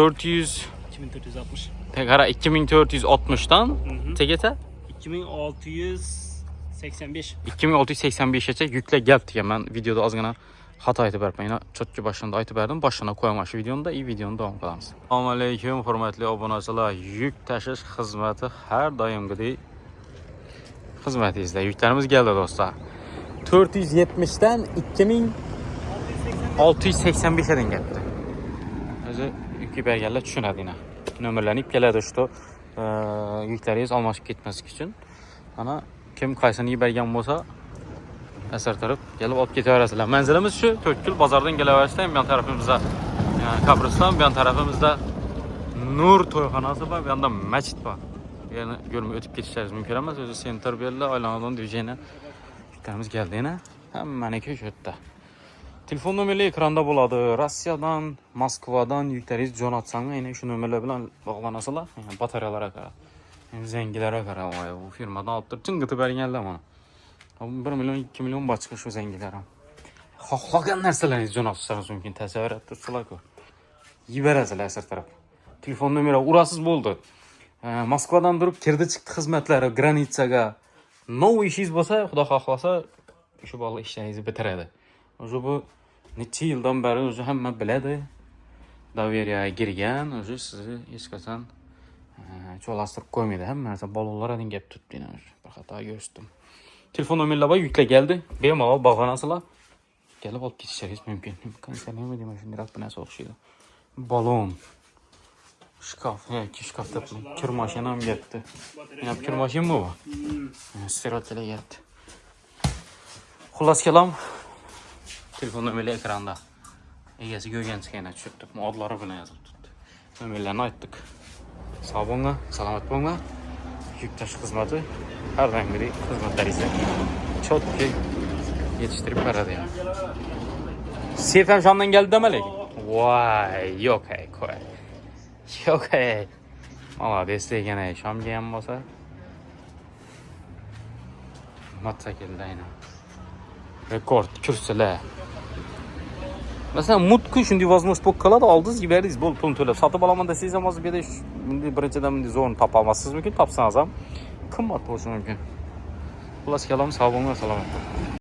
400 2460. Tekrar 2460'dan tegete 2685. 2685'e yükle geldi ya, ben videoda az gana hata aytib berpeyim. Çötkü başında aytib berdim. Başına koyam şu videonun da iyi videonun devam qilamiz. Assalomu alaykum hurmatli obunachilar. Yük tashish xizmati har doimgidek xizmatingizda. Yüklerimiz geldi dostlar. 470'den 2685'e den geldi. Özü yük belgeler düşünedi yine. Nömerlenip geledi işte yükleriyiz almışıp gitmesi için. Ana kim kaysını iyi belgen olsa eser taraf gelip alıp gidebilirsiniz. Menzilimiz şu, Tökkül bazardan gelebilirsiniz. Bir yan tarafımızda yani Kabristan, bir yan tarafımızda Nur toyxanası var, bir yanda mescid var. Yani görmüyor ötüp geçişleriniz mümkün ama sözü center belli, aylanıdan diyeceğine yüklerimiz geldiğine hemen iki köşede. Telefon nömrəli ekranda buladı. Rusiyadan, Moskvadan yükleriz John atsanı yine şu nömrələ bilan bağlanasılar. Yani bataryalara qara. Yani zəngillərə qara vay bu firmadan alıbdır. Çıngıtı bəri gəldi ama. 1 milyon 2 milyon başqa şu zəngillərə. Xaqlaqan nərsələriniz John atsanız mümkün təsəvvür etdirsələr ki. Yibərəsələr əsər tərəf. Telefon nömrə urasız boldu. Moskvadan durup kirdi çıxdı xizmətləri Granitsaga. No işiniz bolsa, Xuda xahlasa şu bağlı işlərinizi bitirədi. Özü bu neçə yıldan beri özü həmmə bilədi. Daveriyaya girgen, özü sizi heç qaçan çoğalastırıb koymadı. Həmmə balonlara den gəlib tutdu yine. Bir hata gördüm. Telefon nömrələri yüklə geldi. Bemalal bağlanasılar. Gəlib alıp geçişləriz mümkün. Konservə mi deyim şimdi bu nəsə oxşuydu. Balon. Şkaf, iki şkaf tapmayın. Kür maşinam geldi. Yine kür maşin mi bu? Stiratele geldi. Xullas kelam. Telefon nömrəli ekranda. Egesi gölgen çıkayına çöktük. Modları bile yazıp tuttu. Nömrələrini ayttık. Sağ olun, salamat olun. Yük taşı hizmeti her daim biri hizmetler ise çok ki yetiştirip verdi yani. Seyfem Şam'dan geldi demeli. Vay yok hey koy. Yok hey. Valla desteği gene Şam giyen olsa. Matsa geldi yine. Rekord kürsüle. Mesela mutku şimdi vazmış bu kala da aldınız giberiz bol pul töle. Satıp alamanda siz ama bir de birinciden zor tapamazsınız mümkün tapsanız am. Kımmat olsun mümkün. Ulas kelam sağ olun, selamet.